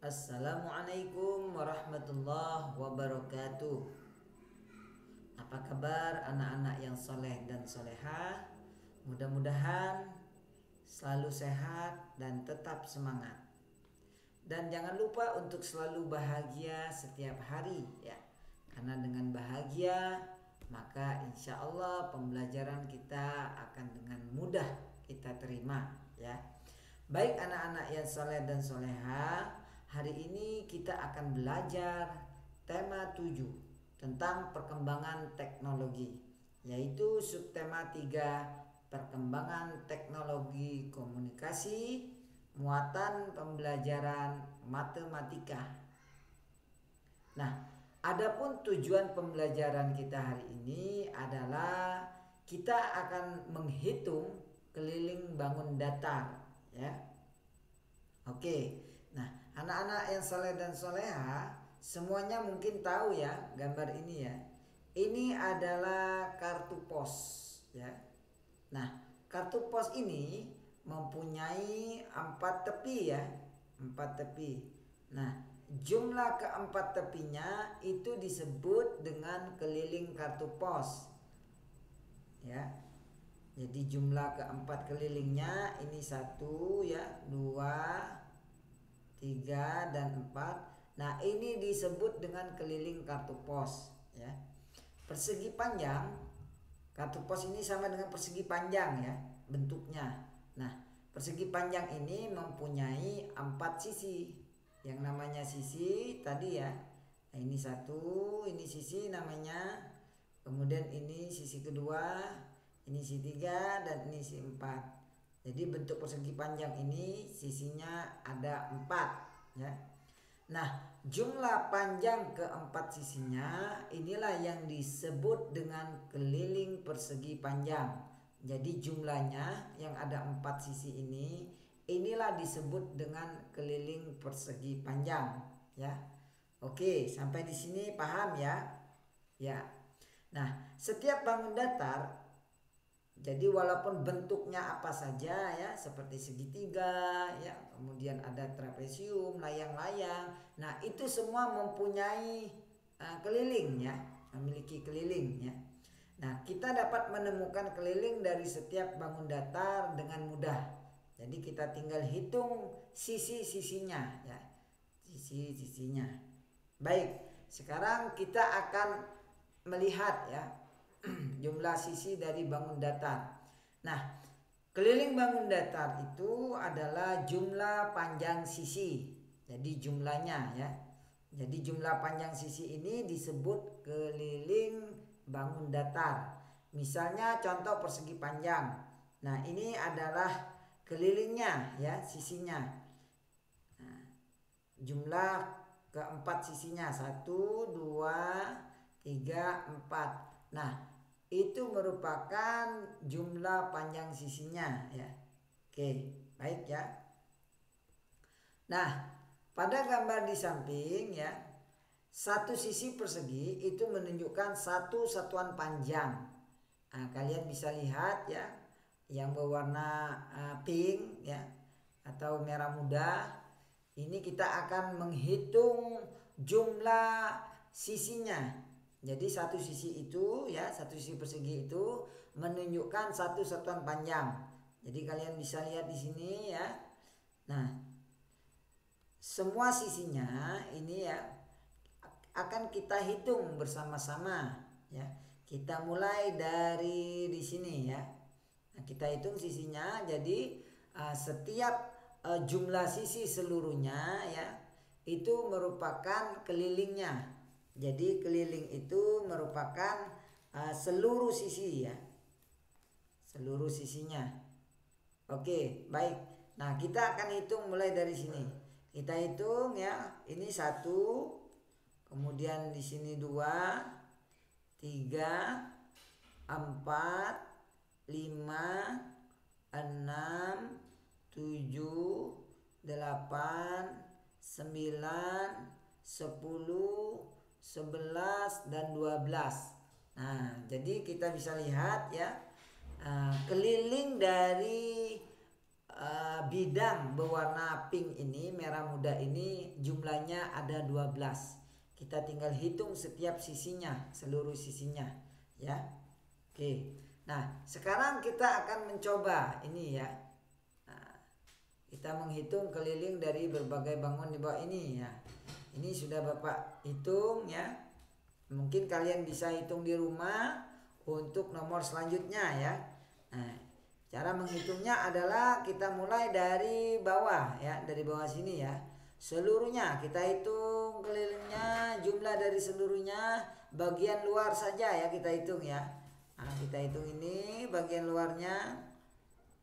Assalamualaikum warahmatullahi wabarakatuh. Apa kabar anak-anak yang soleh dan solehah? Mudah-mudahan selalu sehat dan tetap semangat. Dan jangan lupa untuk selalu bahagia setiap hari ya. Karena dengan bahagia maka insya Allah pembelajaran kita akan dengan mudah kita terima ya. Baik anak-anak yang soleh dan soleha, hari ini kita akan belajar tema 7 tentang perkembangan teknologi, yaitu subtema 3 perkembangan teknologi komunikasi, muatan pembelajaran matematika. Nah, adapun tujuan pembelajaran kita hari ini adalah kita akan menghitung keliling bangun datar ya. Oke. Nah, anak-anak yang soleh dan soleha semuanya mungkin tahu ya gambar ini ya. Ini adalah kartu pos ya. Nah, kartu pos ini mempunyai 4 tepi ya. 4 tepi. Nah, jumlah keempat tepinya itu disebut dengan keliling kartu pos ya. Jadi jumlah keempat kelilingnya ini 1 ya, 2, 3 dan 4. Nah, ini disebut dengan keliling kartu pos ya. Persegi panjang, kartu pos ini sama dengan persegi panjang ya bentuknya. Nah, persegi panjang ini mempunyai 4 sisi. Yang namanya sisi tadi ya. Nah, ini 1, ini sisi namanya. Kemudian ini sisi kedua, ini sisi 3 dan ini sisi 4. Jadi bentuk persegi panjang ini sisinya ada 4 ya. Nah, jumlah panjang keempat sisinya inilah yang disebut dengan keliling persegi panjang. Jadi jumlahnya yang ada 4 sisi ini inilah disebut dengan keliling persegi panjang ya. Oke, sampai di sini paham ya? Ya. Nah, setiap bangun datar, jadi walaupun bentuknya apa saja ya, seperti segitiga ya, kemudian ada trapesium, layang-layang. Nah, itu semua mempunyai keliling ya, memiliki keliling ya. Nah, kita dapat menemukan keliling dari setiap bangun datar dengan mudah. Jadi kita tinggal hitung sisi-sisinya ya. Sisi-sisinya. Baik, sekarang kita akan melihat ya jumlah sisi dari bangun datar. Nah, keliling bangun datar itu adalah jumlah panjang sisi. Jadi jumlahnya ya. Jadi jumlah panjang sisi ini disebut keliling bangun datar. Misalnya contoh persegi panjang. Nah, ini adalah kelilingnya ya, sisinya. Nah, jumlah keempat sisinya 1, 2, 3, 4. Nah, itu merupakan jumlah panjang sisinya ya. Oke, baik ya. Nah, pada gambar di samping ya, satu sisi persegi itu menunjukkan satu satuan panjang. Nah, kalian bisa lihat ya, yang berwarna pink ya atau merah muda. Ini kita akan menghitung jumlah sisinya. Jadi satu sisi itu ya, satu sisi persegi itu menunjukkan satu satuan panjang. Jadi kalian bisa lihat di sini ya. Nah, semua sisinya ini ya akan kita hitung bersama-sama ya. Kita mulai dari di sini ya. Nah, kita hitung sisinya. Jadi setiap jumlah sisi seluruhnya ya itu merupakan kelilingnya. Jadi keliling itu merupakan seluruh sisi ya. Seluruh sisinya. Oke, baik. Nah, kita akan hitung mulai dari sini. Kita hitung ya. Ini 1, kemudian di sini 2, 3, 4, 5, 6, 7, 8, 9, 10, 11 dan 12. Nah, jadi kita bisa lihat ya keliling dari bidang berwarna pink ini, merah muda ini jumlahnya ada 12. Kita tinggal hitung setiap sisinya, seluruh sisinya ya. Oke. Nah, sekarang kita akan mencoba ini ya. Nah, kita menghitung keliling dari berbagai bangun di bawah ini ya. Ini sudah Bapak hitung ya. Mungkin kalian bisa hitung di rumah untuk nomor selanjutnya ya. Nah, cara menghitungnya adalah kita mulai dari bawah ya, dari bawah sini ya. Seluruhnya kita hitung kelilingnya, jumlah dari seluruhnya, bagian luar saja ya kita hitung ya. Nah, kita hitung ini bagian luarnya.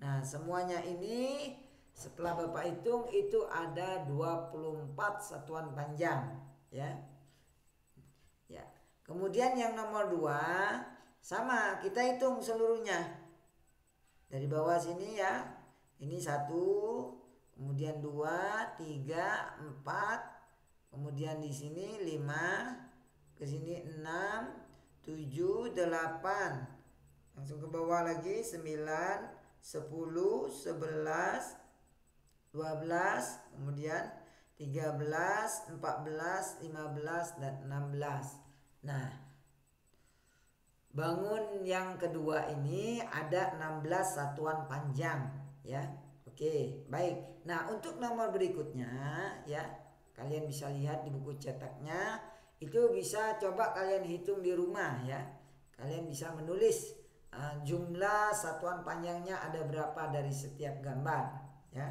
Nah, semuanya ini setelah Bapak hitung itu ada 24 satuan panjang ya. Ya. Kemudian yang nomor 2 sama, kita hitung seluruhnya. Dari bawah sini ya. Ini 1, kemudian 2, 3, 4, kemudian di sini 5, ke sini 6, 7, 8. Langsung ke bawah lagi 9, 10, 11, 12, kemudian 13, 14, 15 dan 16. Nah, bangun yang kedua ini ada 16 satuan panjang ya. Oke, baik. Nah, untuk nomor berikutnya ya, kalian bisa lihat di buku cetaknya. Itu bisa coba kalian hitung di rumah ya. Kalian bisa menulis jumlah satuan panjangnya ada berapa dari setiap gambar ya.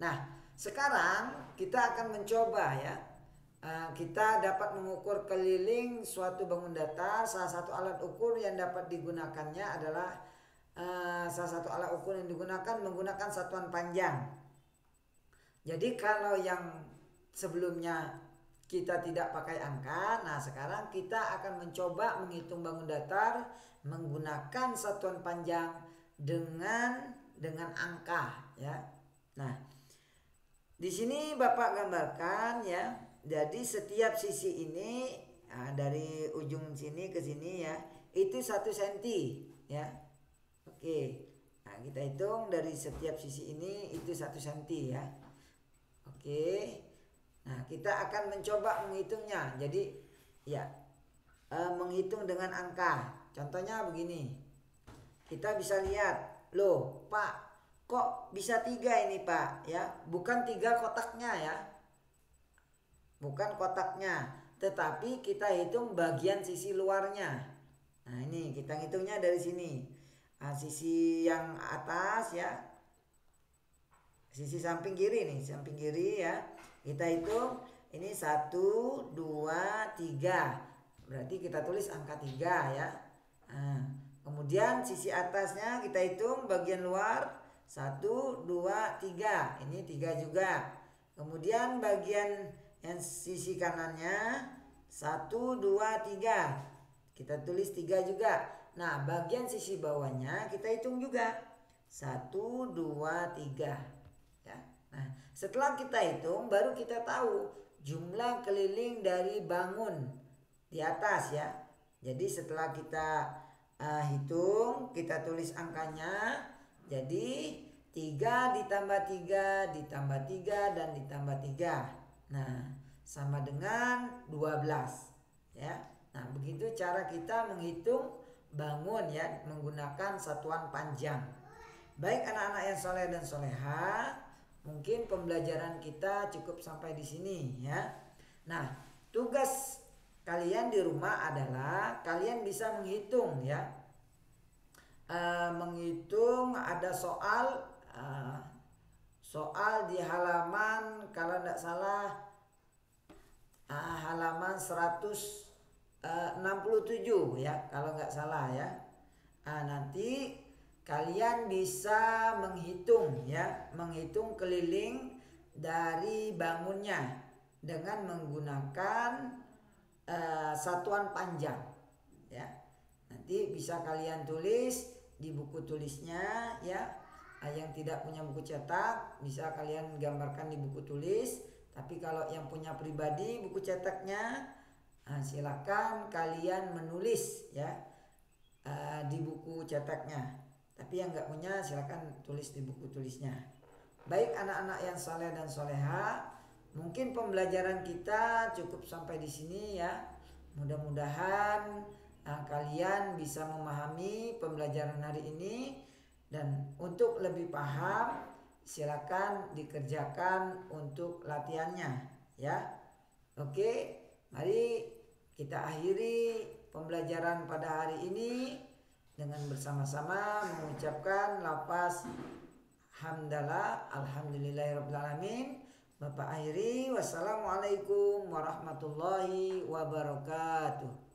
Nah, sekarang kita akan mencoba ya. Kita dapat mengukur keliling suatu bangun datar. Salah satu alat ukur yang dapat digunakannya adalah menggunakan satuan panjang. Jadi kalau yang sebelumnya kita tidak pakai angka, nah sekarang kita akan mencoba menghitung bangun datar menggunakan satuan panjang dengan angka ya. Nah, di sini Bapak gambarkan ya. Jadi setiap sisi ini dari ujung sini ke sini ya, itu 1 cm ya. Oke. Nah, kita hitung dari setiap sisi ini itu 1 cm ya. Oke. Nah, kita akan mencoba menghitungnya. Jadi ya, menghitung dengan angka. Contohnya begini. Kita bisa lihat, loh Pak, kok bisa 3 ini Pak ya. Bukan 3 kotaknya ya. Bukan kotaknya, tetapi kita hitung bagian sisi luarnya. Nah, ini kita hitungnya dari sini. Nah, sisi yang atas ya. Sisi samping kiri nih, samping kiri ya. Kita hitung ini 1, 2, 3. Berarti kita tulis angka 3 ya. Nah, kemudian sisi atasnya kita hitung bagian luar 1, 2, 3. Ini 3 juga. Kemudian bagian yang sisi kanannya 1, 2, 3. Kita tulis 3 juga. Nah, bagian sisi bawahnya kita hitung juga 1, 2, 3 ya. Nah, setelah kita hitung baru kita tahu jumlah keliling dari bangun di atas ya. Jadi setelah kita hitung, kita tulis angkanya. Jadi 3 ditambah 3 ditambah 3 dan ditambah 3. Nah, sama dengan 12 ya. Nah, begitu cara kita menghitung bangun ya menggunakan satuan panjang. Baik anak-anak yang soleh dan soleha, mungkin pembelajaran kita cukup sampai di sini ya. Nah, tugas kalian di rumah adalah kalian bisa menghitung ya. Menghitung ada soal di halaman kalau tidak salah halaman 167 ya kalau nggak salah ya. Nanti kalian bisa menghitung ya, menghitung keliling dari bangunnya dengan menggunakan satuan panjang ya. Nanti bisa kalian tulis di buku tulisnya ya. Yang tidak punya buku cetak bisa kalian gambarkan di buku tulis. Tapi kalau yang punya pribadi buku cetaknya, silakan kalian menulis ya di buku cetaknya. Tapi yang nggak punya silakan tulis di buku tulisnya. Baik anak-anak yang saleh dan soleha, mungkin pembelajaran kita cukup sampai di sini ya. Mudah-mudahan kalian bisa memahami pembelajaran hari ini, dan untuk lebih paham silakan dikerjakan untuk latihannya ya. Oke, mari kita akhiri pembelajaran pada hari ini dengan bersama-sama mengucapkan lafaz hamdalah, alhamdulillahirabbil alamin. Bapak akhiri, wassalamualaikum warahmatullahi wabarakatuh.